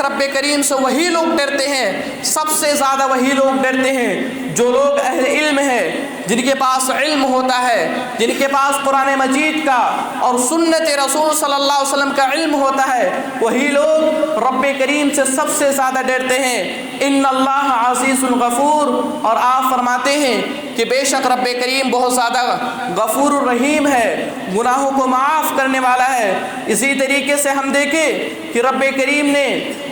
رب کریم سے وہی لوگ ڈرتے ہیں، سب سے زیادہ وہی لوگ ڈرتے ہیں جو لوگ اہل علم ہیں، جن کے پاس علم ہوتا ہے، جن کے پاس قرآن مجید کا اور سنت رسول صلی اللہ علیہ وسلم کا علم ہوتا ہے، وہی لوگ رب کریم سے سب سے زیادہ ڈرتے ہیں۔ ان اللہ عزیز الغفور، اور آپ فرماتے ہیں کہ بے شک رب کریم بہت زیادہ غفور الرحیم ہے، گناہوں کو معاف کرنے والا ہے۔ اسی طریقے سے ہم دیکھیں کہ رب کریم نے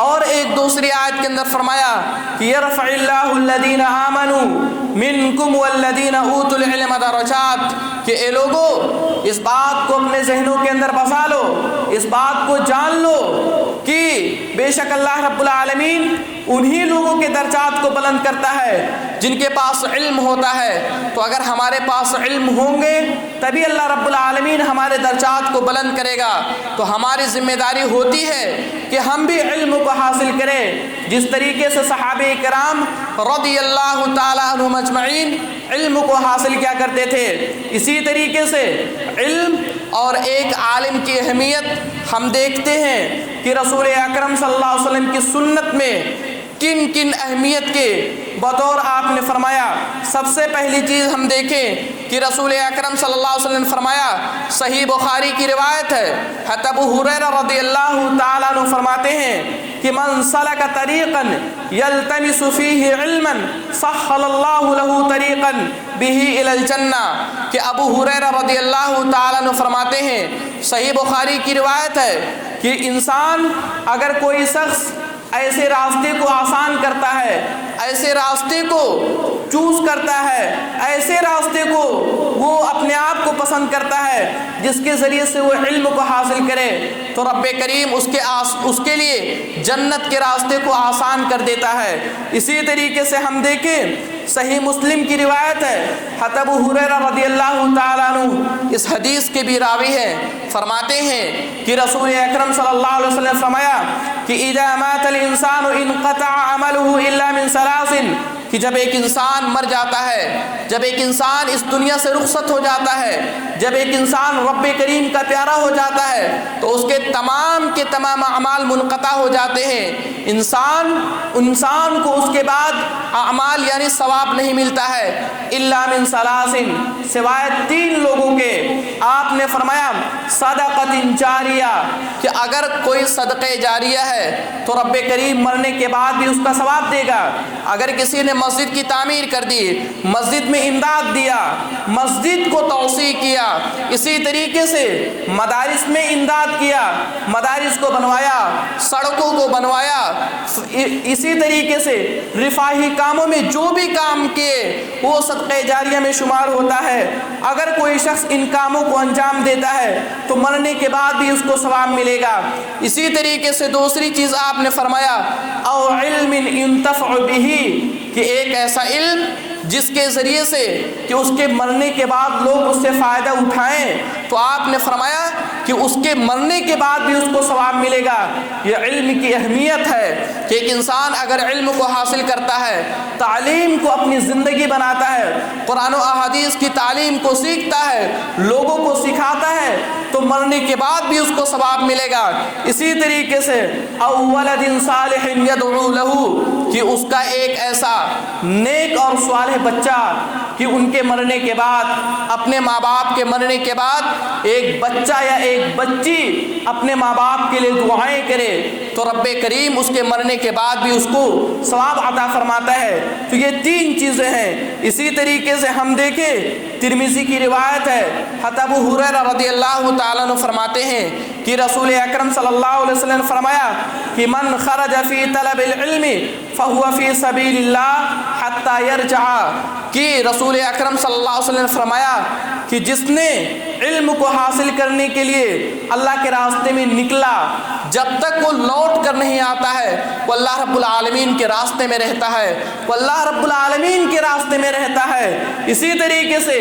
اور ایک دوسری آیت کے اندر فرمایا کہ یرفع اللہ الذین آمنوا منکم والذین اوتوا العلم درجات، کہ اے لوگو اس بات کو اپنے ذہنوں کے اندر بسا لو، اس بات کو جان لو کہ بے شک اللہ رب العالمین انہی لوگوں کے درجات کو بلند کرتا ہے جن کے پاس علم ہوتا ہے۔ تو اگر ہمارے پاس علم ہوں گے تبھی اللہ رب العالمین ہمارے درجات کو بلند کرے گا۔ تو ہماری ذمہ داری ہوتی ہے کہ ہم بھی علم کو حاصل کریں، جس طریقے سے صحابہ کرام رضی اللہ تعالیٰ عنہم اجمعین علم کو حاصل کیا کرتے تھے، اسی طریقے سے علم اور ایک عالم کی اہمیت ہم دیکھتے ہیں کہ رسول اکرم صلی اللہ علیہ وسلم کی سنت میں کن کن اہمیت کے بطور آپ نے فرمایا۔ سب سے پہلی چیز ہم دیکھیں کہ رسول اکرم صلی اللہ علیہ وسلم نے فرمایا، صحیح بخاری کی روایت ہے، حضرت ابو ہریرہ رضی اللہ تعالیٰ عنہ فرماتے ہیں کہ من سلک طریقا یلتمس فیہ علما سہل اللہ لہ طریقا بہ الی الجنہ، کہ ابو ہریرہ رضی اللہ تعالیٰ عنہ فرماتے ہیں، صحیح بخاری کی روایت ہے کہ انسان اگر کوئی شخص ایسے راستے کو آسان کرتا ہے، ایسے راستے کو چوز کرتا ہے، ایسے راستے کو وہ اپنے آپ کو پسند کرتا ہے جس کے ذریعے سے وہ علم کو حاصل کرے، تو رب کریم اس کے لیے جنت کے راستے کو آسان کر دیتا ہے۔ اسی طریقے سے ہم دیکھیں صحیح مسلم کی روایت ہے، حضرت ابو ہریرہ رضی اللہ تعالیٰ عنہ اس حدیث کے بھی راوی ہیں، فرماتے ہیں کہ رسول اکرم صلی اللہ علیہ وسلم نے فرمایا کہ اذا مات الانسان انقطع عمله الا من ثلاث، کہ جب ایک انسان مر جاتا ہے، جب ایک انسان اس دنیا سے رخصت ہو جاتا ہے، جب ایک انسان رب کریم کا پیارا ہو جاتا ہے تو اس کے تمام اعمال منقطع ہو جاتے ہیں۔ انسان کو اس کے بعد اعمال یعنی ثواب نہیں ملتا ہے، الا من ثلاث، سوائے 3 لوگوں کے۔ آپ نے فرمایا صدقۃ جاریہ، کہ اگر کوئی صدقہ جاریہ ہے تو رب کریم مرنے کے بعد بھی اس کا ثواب دے گا۔ اگر کسی نے مسجد کی تعمیر کر دی، مسجد میں امداد دیا، مسجد کو توسیع کیا، اسی طریقے سے مدارس میں امداد کیا، مدارس کو بنوایا، سڑکوں کو بنوایا، اسی طریقے سے رفاہی کاموں میں جو بھی کام کیے وہ صدقہ جاریہ میں شمار ہوتا ہے۔ اگر کوئی شخص ان کاموں کو انجام دیتا ہے تو مرنے کے بعد بھی اس کو ثواب ملے گا۔ اسی طریقے سے دوسری چیز آپ نے فرمایا او علم ينتفع به، کہ ایک ایسا علم جس کے ذریعے سے کہ اس کے مرنے کے بعد لوگ اس سے فائدہ اٹھائیں، تو آپ نے فرمایا کہ اس کے مرنے کے بعد بھی اس کو ثواب ملے گا۔ یہ علم کی اہمیت ہے کہ ایک انسان اگر علم کو حاصل کرتا ہے، تعلیم کو اپنی زندگی بناتا ہے، قرآن و احادیث کی تعلیم کو سیکھتا ہے، لوگوں کو سکھاتا ہے، تو مرنے کے بعد بھی اس کو ثواب ملے گا۔ اسی طریقے سے او ولد صالح یدعو لہ، کہ اس کا ایک ایسا نیک اور صالح بچہ کہ ان کے مرنے کے بعد، اپنے ماں باپ کے مرنے کے بعد ایک بچہ یا ایک بچی اپنے ماں باپ کے لیے دعائیں کرے، تو رب کریم اس کے مرنے کے بعد بھی اس کو ثواب عطا فرماتا ہے۔ تو یہ 3 چیزیں ہیں۔ اسی طریقے سے ہم دیکھیں ترمذی کی روایت ہے، حضرت ابو ہریرہ رضی اللہ تعالیٰ عنہ فرماتے ہیں کہ رسول اکرم صلی اللہ علیہ وسلم نے فرمایا کہ من خرج فی طلب العلم فہو فی سبیل اللہ حتی یرجع، کہ رسول اکرم صلی اللہ علیہ وسلم نے فرمایا کہ جس نے علم کو حاصل کرنے کے لیے اللہ کے راستے میں نکلا، جب تک وہ لوٹ کر نہیں آتا ہے وہ اللہ رب العالمین کے راستے میں رہتا ہے، وہ اللہ رب العالمین کے راستے میں رہتا ہے۔ اسی طریقے سے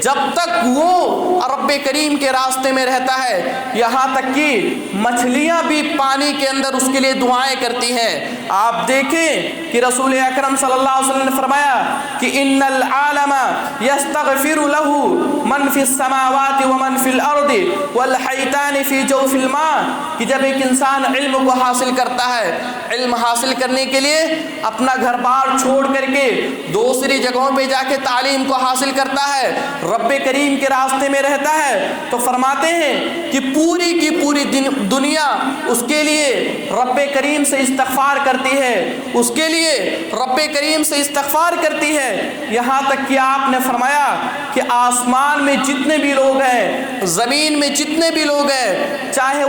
جب تک وہ رب کریم کے راستے میں رہتا ہے، یہاں تک کہ مچھلیاں بھی پانی کے اندر اس کے لیے دعائیں کرتی ہیں۔ آپ دیکھیں کہ رسول اکرم صلی اللہ علیہ وسلم نے فرمایا کہ ان العالم یستغفر له من فی السماوات ومن فی الارض والحیتان فی جوف الماء، کہ جب ایک انسان علم کو حاصل کرتا ہے، علم حاصل کرنے کے لیے اپنا گھر بار چھوڑ کر کے دوسری جگہوں پہ جا کے تعلیم کو حاصل کرتا ہے، رب کریم کے راستے میں رہتا ہے، تو فرماتے ہیں کہ پوری کی پوری دنیا اس کے لیے رب کریم سے استغفار کرتی ہے، اس کے لیے رب کریم سے استغفار کرتی ہے۔ یہاں تک کہ آپ نے فرمایا کہ آسمان میں جتنے بھی لوگ ہیں، زمین میں جتنے بھی لوگ ہیں، چاہے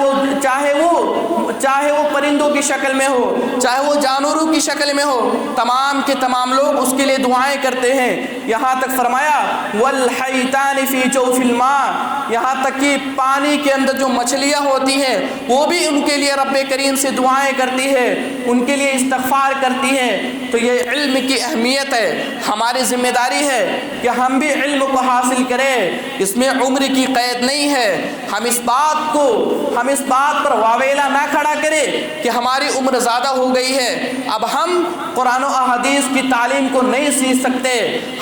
وہ پرندوں کی شکل میں ہو، چاہے وہ جانوروں کی شکل میں ہو، تمام کے تمام لوگ اس کے لیے دعائیں کرتے ہیں۔ یہاں تک فرمایا والحیتان فی جوف الماء، یہاں تک کہ پانی کے اندر جو مچھلیاں ہوتی ہیں وہ بھی ان کے لیے رب کریم سے دعائیں کرتی ہے، ان کے لیے استغفار کرتی ہیں۔ تو یہ علم کی اہمیت ہے، ہماری ذمہ داری ہے کہ ہم بھی علم کو حاصل کریں۔ اس میں عمر کی قید نہیں ہے، ہم اس بات پر واویلا نہ کھڑا کریں کہ ہماری عمر زیادہ ہو گئی ہے، اب ہم قرآن و احادیث کی تعلیم کو نہیں سیکھ سکتے۔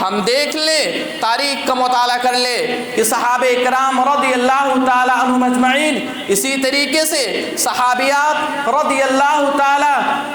ہم دیکھ لیں، تاریخ کا مطالعہ کر لیں کہ صحابہ کرام رضی اللہ تعالی عنہم اجمعین، اسی طریقے سے صحابیات رضی اللہ تعالی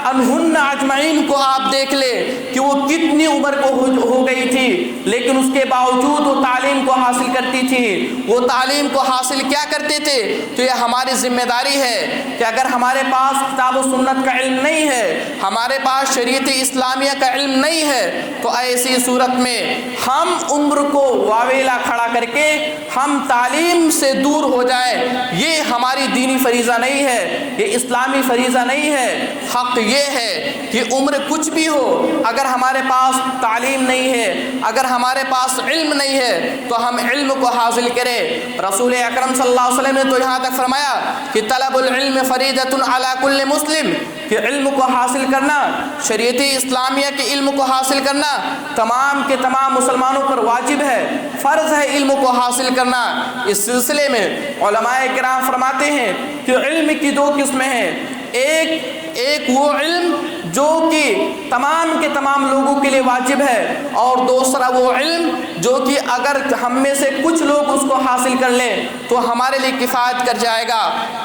عنہن اجمعین کو آپ دیکھ لیں کہ وہ کتنی عمر کو ہو گئی تھی، لیکن اس کے باوجود وہ تعلیم کو حاصل کرتی تھی۔ وہ تعلیم کو حاصل کیا کرتے تھے؟ تو یہ ہماری ذمہ داری ہے کہ اگر ہمارے پاس کتاب و سنت کا علم نہیں ہے، ہمارے پاس شریعت اسلامیہ کا علم نہیں ہے، تو ایسی صورت میں ہم عمر کو واویلا کھڑا کر کے ہم تعلیم سے دور ہو جائیں، یہ ہماری دینی فریضہ نہیں ہے، یہ اسلامی فریضہ نہیں ہے۔ حق یہ ہے کہ عمر کچھ بھی ہو، اگر ہمارے پاس تعلیم نہیں ہے، اگر ہمارے پاس علم نہیں ہے، تو ہم علم کو حاصل کریں۔ رسول اکرم صلی اللہ علیہ وسلم نے تو یہاں تک فرمایا کہ طلب العلم فریضۃ علی کل مسلم، کہ علم کو حاصل کرنا، شریعت اسلامیہ کے علم کو حاصل کرنا تمام کے تمام مسلمانوں پر واجب ہے، فرض ہے علم کو حاصل کرنا۔ اس سلسلے میں علماء کرام فرماتے ہیں کہ علم کی دو قسمیں ہیں، ایک وہ علم جو کہ تمام کے تمام لوگوں کے لیے واجب ہے، اور دوسرا وہ علم جو کہ اگر ہم میں سے کچھ لوگ اس کو حاصل کر لیں تو ہمارے لیے کفایت کر جائے گا۔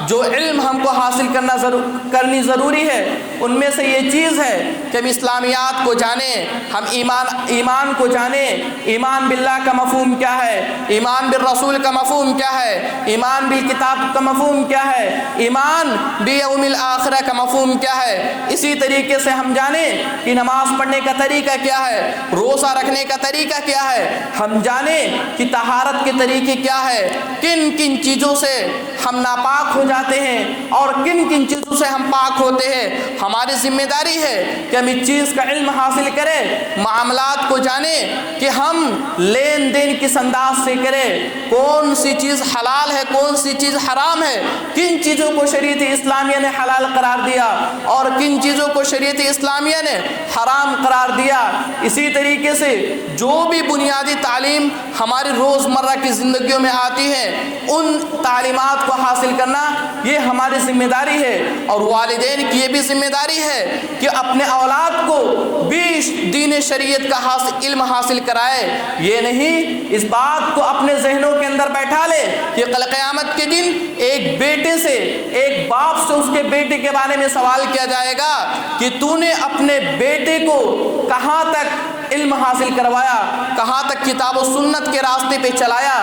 جو علم ہم کو حاصل کرنی ضروری ہے ان میں سے یہ چیز ہے کہ ہم اسلامیات کو جانیں، ہم ایمان کو جانیں، ایمان باللہ کا مفہوم کیا ہے، ایمان بالرسول کا مفہوم کیا ہے، ایمان بالکتاب کا مفہوم کیا ہے، ایمان بیوم الآخرہ کا مفہوم کیا ہے۔ اسی طریقے سے ہم جانیں کہ نماز پڑھنے کا طریقہ کیا ہے، روزہ رکھنے کا طریقہ کیا ہے، ہم جانیں کہ طہارت کے طریقے کیا ہے، کن کن چیزوں سے ہم ناپاک ہو جاتے ہیں اور کن کن چیزوں سے ہم پاک ہوتے ہیں۔ ہماری ذمہ داری ہے کہ ہم اس چیز کا علم حاصل کریں، معاملات کو جانیں کہ ہم لین دین کس انداز سے کریں، کون سی چیز حلال ہے، کون سی چیز حرام ہے، کن چیزوں کو شریعت اسلامیہ نے حلال قرار دیا اور کن چیزوں کو شریعت اسلامیہ نے حرام قرار دیا۔ اسی طریقے سے جو بھی بنیادی تعلیم ہماری روزمرہ کی زندگیوں میں آتی ہے ان تعلیمات کو حاصل کرنا یہ ہماری ذمہ داری ہے، اور والدین کی یہ بھی ذمہ داری ہے کہ اپنے اولاد کو بھی دین شریعت کا علم حاصل کرائے۔ یہ نہیں اس بات کو اپنے ذہنوں کے اندر بیٹھا لے کہ کل قیامت کے دن ایک بیٹے سے، ایک باپ سے اس کے بیٹے کے بارے میں سوال کیا جائے گا کہ تو نے اپنے بیٹے کو کہاں تک علم حاصل کروایا، کہاں تک کتاب و سنت کے راستے پہ چلایا۔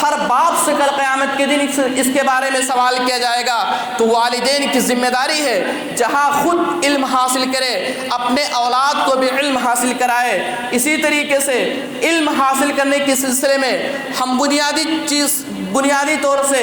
ہر باپ سے کل قیامت کے دن اس کے بارے میں سوال کیا جائے گا۔ تو والدین کی ذمہ داری ہے جہاں خود علم حاصل کرے اپنے اولاد کو بھی علم حاصل کرائے۔ اسی طریقے سے علم حاصل کرنے کے سلسلے میں ہم بنیادی طور سے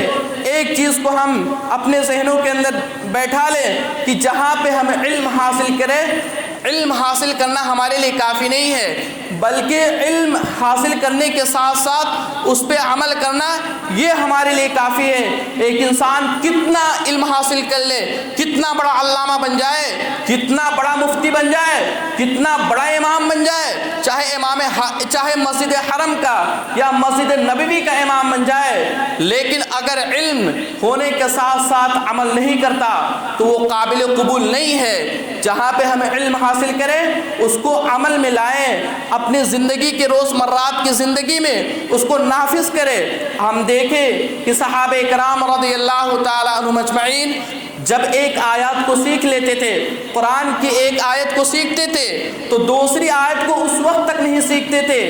ایک چیز کو ہم اپنے ذہنوں کے اندر بیٹھا لیں کہ جہاں پہ ہم علم حاصل کریں، علم حاصل کرنا ہمارے لیے کافی نہیں ہے، بلکہ علم حاصل کرنے کے ساتھ ساتھ اس پہ عمل کرنا یہ ہمارے لیے کافی ہے۔ ایک انسان کتنا علم حاصل کر لے، کتنا بڑا علامہ بن جائے، کتنا بڑا مفتی بن جائے، کتنا بڑا امام بن جائے، چاہے مسجد حرم کا یا مسجد نبوی کا امام بن جائے، لیکن اگر علم ہونے کے ساتھ ساتھ عمل نہیں کرتا تو وہ قابل قبول نہیں ہے۔ جہاں پہ ہمیں علم حاصل کریں اس کو عمل میں لائیں، اپنی زندگی کے روزمرات کی زندگی میں اس کو نافذ کریں۔ ہم دیکھیں کہ صحابہ کرام رضی اللہ تعالیٰ عنہم اجمعین جب ایک آیات کو سیکھ لیتے تھے، قرآن کی ایک آیت کو سیکھتے تھے تو دوسری آیت کو اس وقت تک نہیں سیکھتے تھے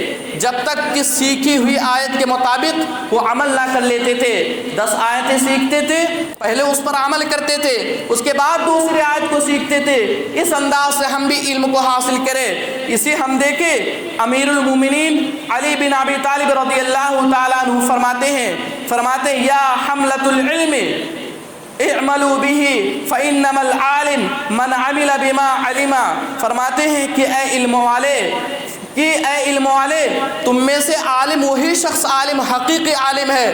جب تک کہ سیکھی ہوئی آیت کے مطابق وہ عمل نہ کر لیتے تھے۔ 10 آیتیں سیکھتے تھے، پہلے اس پر عمل کرتے تھے، اس کے بعد دوسری آیت کو سیکھتے تھے۔ اس انداز سے ہم بھی علم کو حاصل کریں۔ اسی ہم دیکھیں امیر المومنین علی بن ابی طالب رضی اللہ تعالیٰ عنہ فرماتے ہیں یا حملۃ العلم اعملوا به فانما العالم من عمل بما علم۔ فرماتے ہیں کہ اے علم والے تم میں سے عالم وہی شخص عالم، حقیقی عالم ہے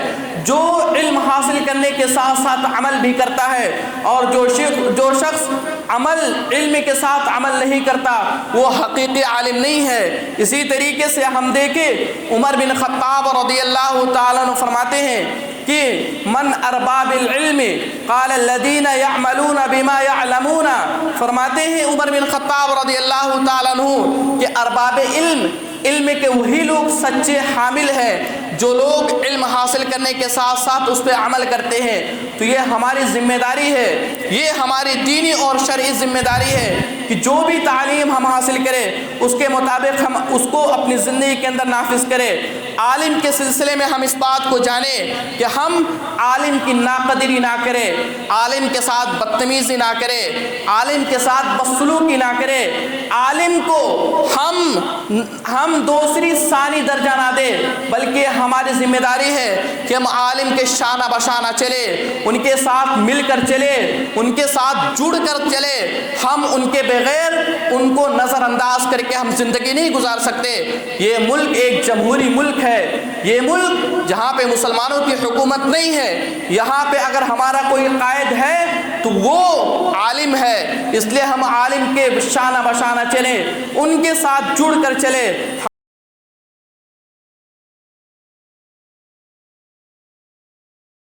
جو علم حاصل کرنے کے ساتھ ساتھ عمل بھی کرتا ہے، اور جو شخص علم کے ساتھ عمل نہیں کرتا وہ حقیقی عالم نہیں ہے۔ اسی طریقے سے ہم دیکھیں عمر بن خطاب رضی اللہ تعالیٰ عنہ فرماتے ہیں کہ من ارباب العلم قال الذين يعملون بما يعلمون۔ فرماتے ہیں عمر بن خطاب رضی اللہ تعالیٰ عنہ کہ ارباب علم کے وہی لوگ سچے حامل ہیں جو لوگ علم حاصل کرنے کے ساتھ ساتھ اس پہ عمل کرتے ہیں۔ تو یہ ہماری ذمہ داری ہے، یہ ہماری دینی اور شرعی ذمہ داری ہے کہ جو بھی تعلیم ہم حاصل کریں اس کے مطابق ہم اس کو اپنی زندگی کے اندر نافذ کریں۔ عالم کے سلسلے میں ہم اس بات کو جانیں کہ ہم عالم کی ناقدری نہ کریں، عالم کے ساتھ بدتمیزی نہ کریں، عالم کے ساتھ بدسلوکی نہ کریں، عالم کو ہم دوسری ثانی درجہ نہ دیں، بلکہ ہماری ذمہ داری ہے کہ ہم عالم کے شانہ بشانہ چلے، ان کے ساتھ مل کر چلے، ان کے ساتھ جڑ کر چلے۔ ہم ان کے بغیر ان کو نظر انداز کر کے ہم زندگی نہیں گزار سکتے۔ یہ ملک ایک جمہوری ملک ہے، یہ ملک جہاں پہ مسلمانوں کی حکومت نہیں ہے، یہاں پہ اگر ہمارا کوئی قائد ہے تو وہ عالم ہے، اس لیے ہم عالم کے شانہ بشانہ چلیں، ان کے ساتھ جڑ کر چلے۔